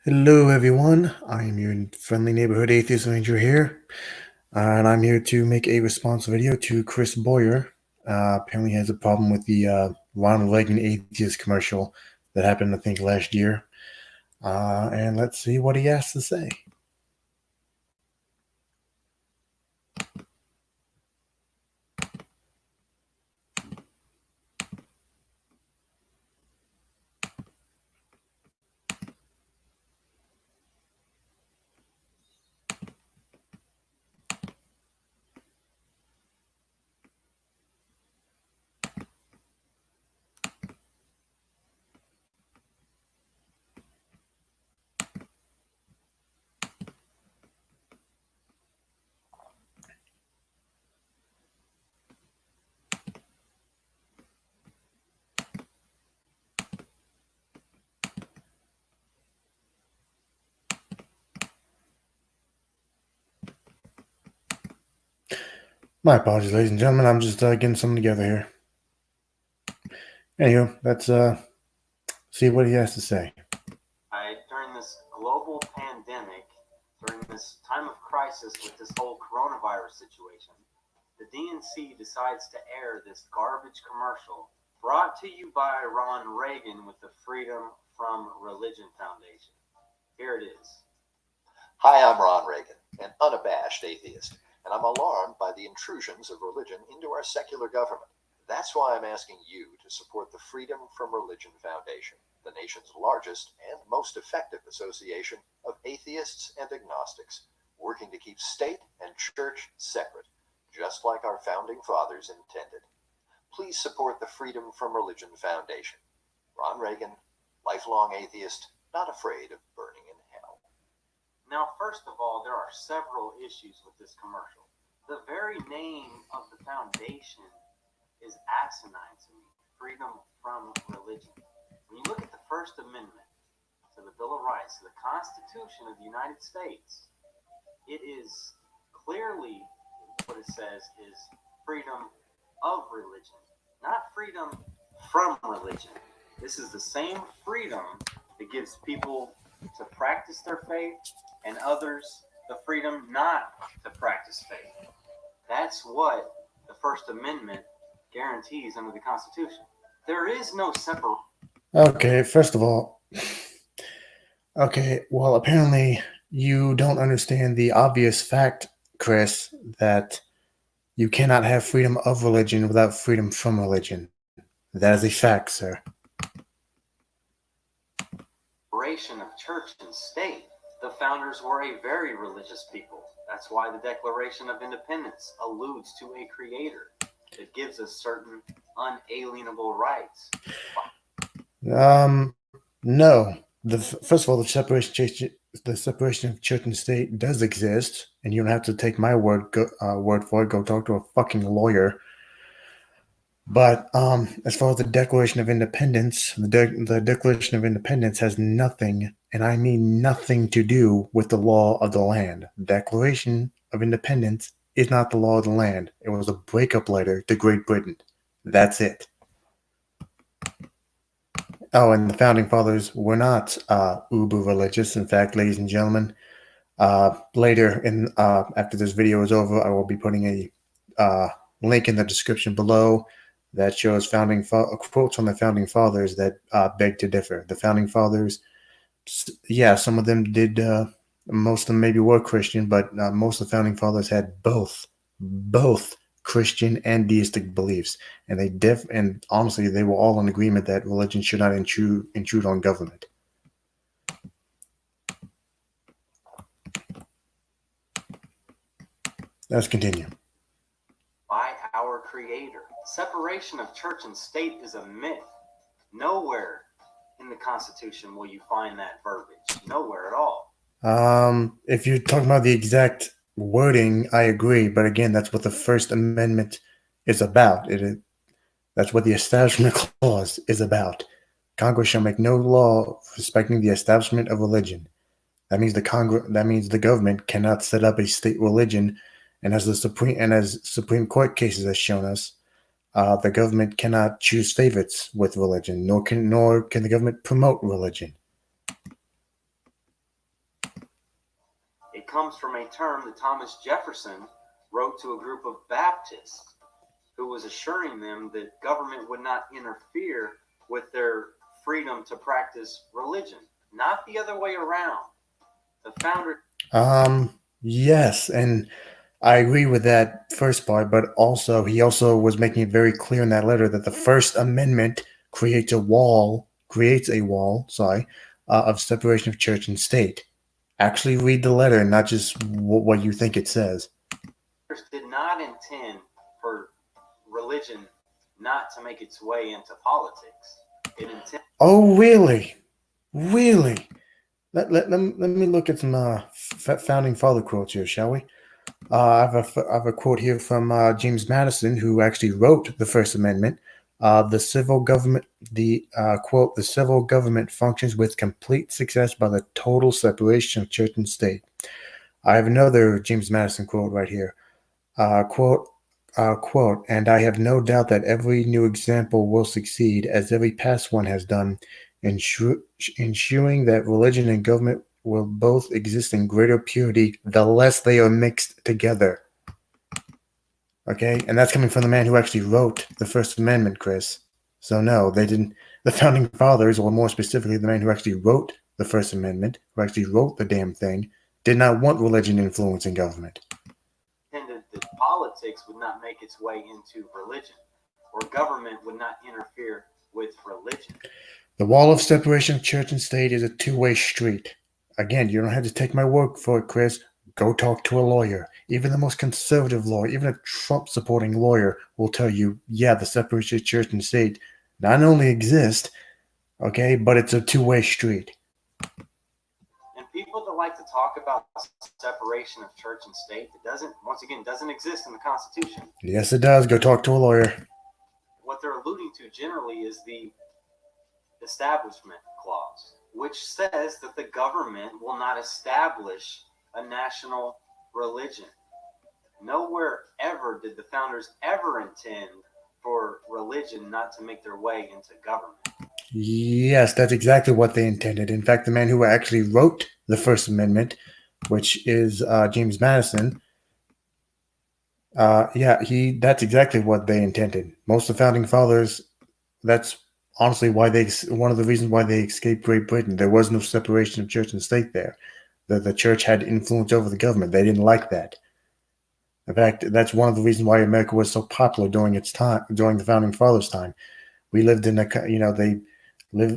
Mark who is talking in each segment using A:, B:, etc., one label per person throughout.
A: Hello, everyone. I am your friendly neighborhood atheist ranger here, and I'm here to make a response video to Chris Boyer. Apparently, he has a problem with the Ronald Regan atheist commercial that happened, I think, last year. And let's see what he has to say. My apologies, ladies and gentlemen. I'm just getting something together here. Anywho, let's see what he has to say.
B: During this global pandemic, during this time of crisis with this whole coronavirus situation, the DNC decides to air this garbage commercial brought to you by Ronald Regan with the Freedom from Religion Foundation. Here it is.
C: Hi, I'm Ron Regan, an unabashed atheist, and I'm alarmed by the intrusions of religion into our secular government. That's why I'm asking you to support the Freedom from Religion Foundation, the nation's largest and most effective association of atheists and agnostics, working to keep state and church separate, just like our founding fathers intended. Please support the Freedom from Religion Foundation. Ron Regan, lifelong atheist, not afraid of burning in hell.
B: Now, first of all, there are several issues with this commercial. The very name of the foundation is asinine to me. Freedom from religion. When you look at the First Amendment to the Bill of Rights, to the Constitution of the United States, it is clearly what it says is freedom of religion, not freedom from religion. This is the same freedom that gives people to practice their faith and others the freedom not to practice faith. That's what the First Amendment guarantees under the Constitution. There is no separate.
A: Okay, first of all, well, apparently you don't understand the obvious fact, Chris, that you cannot have freedom of religion without freedom from religion. That is a fact, sir.
B: Separation of church and state. The founders were a very religious people. That's why the Declaration of Independence alludes to a creator that gives us certain unalienable rights.
A: No. First of all, the separation of church and state does exist, and you don't have to take my word for it. Go talk to a fucking lawyer. But as far as the Declaration of Independence, the Declaration of Independence has nothing, and I mean nothing, to do with the law of the land. The Declaration of Independence is not the law of the land. It was a breakup letter to Great Britain. That's it. Oh, and the founding fathers were not uber religious. In fact, ladies and gentlemen, later after this video is over, I will be putting a link in the description below that shows quotes from the founding fathers that beg to differ. The founding fathers, yeah, some of them did. Most of them maybe were Christian, but most of the founding fathers had both Christian and deistic beliefs, and and honestly, they were all in agreement that religion should not intrude on government. Let's continue.
B: By our Creator. Separation of church and state is a myth. Nowhere in the Constitution will you find that verbiage. Nowhere at all.
A: If you're talking about the exact wording, I agree, but again, that's what the First Amendment is about. That's what the Establishment Clause is about. Congress shall make no law respecting the establishment of religion. That means the government cannot set up a state religion, and as Supreme Court cases have shown us, the government cannot choose favorites with religion, nor can the government promote religion.
B: comes from a term that Thomas Jefferson wrote to a group of Baptists who was assuring them that government would not interfere with their freedom to practice religion, not the other way around. The founder.
A: Yes, and I agree with that first part, but also he also was making it very clear in that letter that the First Amendment creates a wall, of separation of church and state. Actually read the letter and not just what you think it says.
B: Did not intend for religion not to make its way into politics.
A: Oh, really? Really? Let me look at some founding father quotes here, shall we? I have a quote here from James Madison, who actually wrote the First Amendment. The civil government, quote, the civil government functions with complete success by the total separation of church and state. I have another James Madison quote right here. Quote, and I have no doubt that every new example will succeed, as every past one has done, ensuring that religion and government will both exist in greater purity the less they are mixed together. Okay, and that's coming from the man who actually wrote the First Amendment, Chris. So no, they didn't. The founding fathers, or more specifically, the man who actually wrote the First Amendment, who actually wrote the damn thing, did not want religion influencing government.
B: Intended that politics would not make its way into religion, or government would not interfere with religion.
A: The wall of separation of church and state is a two-way street. Again, you don't have to take my word for it, Chris. Go talk to a lawyer. Even the most conservative lawyer, even a Trump-supporting lawyer will tell you, yeah, the separation of church and state not only exists, okay, but it's a two-way street.
B: And people that like to talk about separation of church and state, it doesn't exist in the Constitution.
A: Yes, it does. Go talk to a lawyer.
B: What they're alluding to generally is the Establishment Clause, which says that the government will not establish a national religion. Nowhere ever did the founders ever intend for religion not to make their way into government.
A: Yes, that's exactly what they intended. In fact, the man who actually wrote the First Amendment, which is James Madison, that's exactly what they intended. Most of the founding fathers, that's honestly one of the reasons why they escaped Great Britain. There was no separation of church and state there. The church had influence over the government. They didn't like that. In fact, that's one of the reasons why America was so popular during its time, during the founding fathers' time. We lived in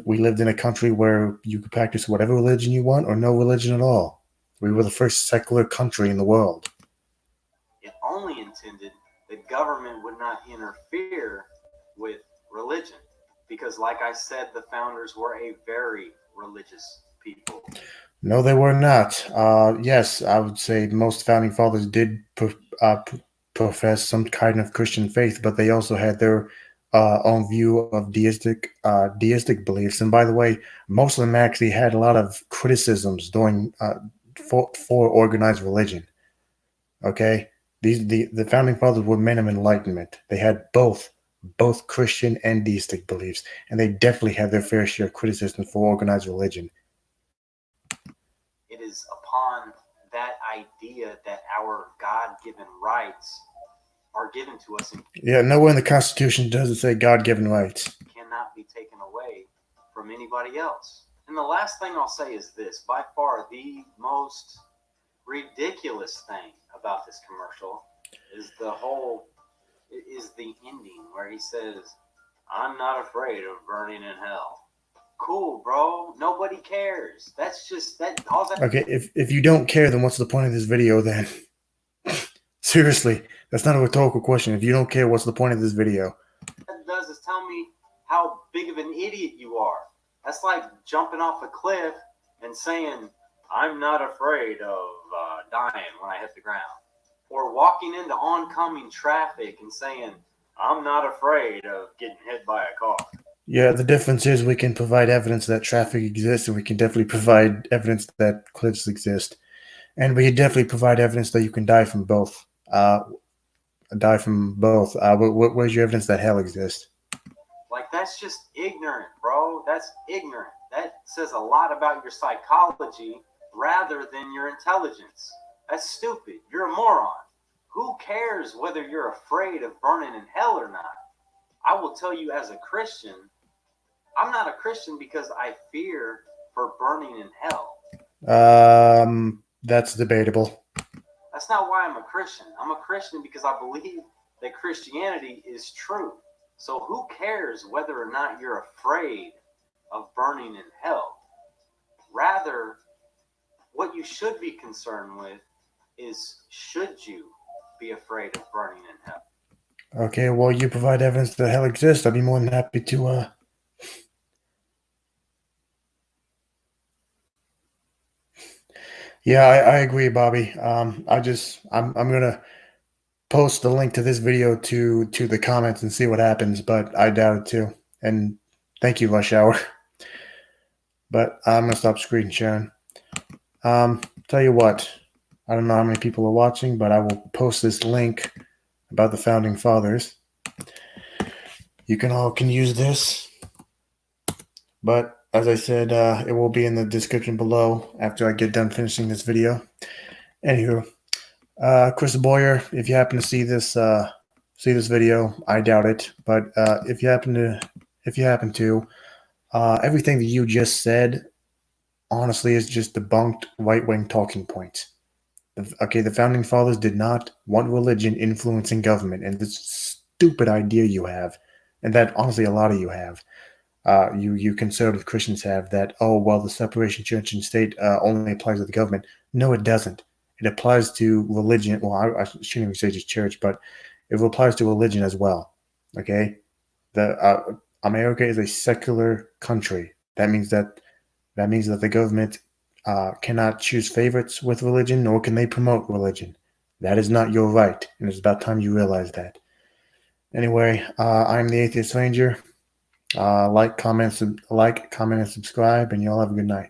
A: we lived in a country where you could practice whatever religion you want or no religion at all. We were the first secular country in the world.
B: It only intended that government would not interfere with religion, because, like I said, the founders were a very religious people.
A: No, they were not. Yes, I would say most founding fathers did profess some kind of Christian faith, but they also had their own view of deistic beliefs. And by the way, most of them actually had a lot of criticisms for organized religion. Okay, the founding fathers were men of enlightenment. They had both Christian and deistic beliefs, and they definitely had their fair share of criticism for organized religion.
B: It is upon that idea that our God-given rights are given to us.
A: Yeah, nowhere in the Constitution does it say God-given rights.
B: Cannot be taken away from anybody else. And the last thing I'll say is this: by far the most ridiculous thing about this commercial is the ending where he says, "I'm not afraid of burning in hell." Cool, bro. Nobody cares. That's just that. All that.
A: Okay, if you don't care, then what's the point of this video then? Seriously, that's not a rhetorical question. If you don't care, what's the point of this video?
B: What that does is tell me how big of an idiot you are. That's like jumping off a cliff and saying, "I'm not afraid of dying when I hit the ground," or walking into oncoming traffic and saying, "I'm not afraid of getting hit by a car."
A: Yeah, the difference is we can provide evidence that traffic exists, and we can definitely provide evidence that cliffs exist. And we can definitely provide evidence that you can die from both. Where's your evidence that hell exists?
B: Like, that's just ignorant, bro. That's ignorant. That says a lot about your psychology rather than your intelligence. That's stupid. You're a moron. Who cares whether you're afraid of burning in hell or not? I will tell you as a Christian, I'm not a Christian because I fear for burning in hell.
A: That's debatable.
B: That's not why I'm a Christian. I'm a Christian because I believe that Christianity is true. So who cares whether or not you're afraid of burning in hell? Rather, what you should be concerned with is, should you be afraid of burning in hell?
A: Okay, well, you provide evidence that hell exists. I'd be more than happy to. Yeah, I agree, Bobby. I'm gonna post the link to this video to the comments and see what happens, but I doubt it too. And thank you, Rush Hour. But I'm gonna stop screen sharing. Tell you what, I don't know how many people are watching, but I will post this link about the founding fathers. You can use this, but as I said, it will be in the description below after I get done finishing this video. Anywho, Chris Boyer, if you happen to see this video, I doubt it, but if you happen to, everything that you just said, honestly, is just debunked right-wing talking points. Okay, the founding fathers did not want religion influencing government, and this stupid idea you have, and that honestly a lot of you have, you conservative Christians have, that, oh, well, the separation of church and state only applies to the government. No, it doesn't. It applies to religion. Well, I shouldn't even say just church, but it applies to religion as well. Okay, America is a secular country. That means that the government cannot choose favorites with religion, nor can they promote religion. That is not your right, and it's about time you realize that. Anyway, I'm the Atheist Ranger. Like, comment, and subscribe, and y'all have a good night.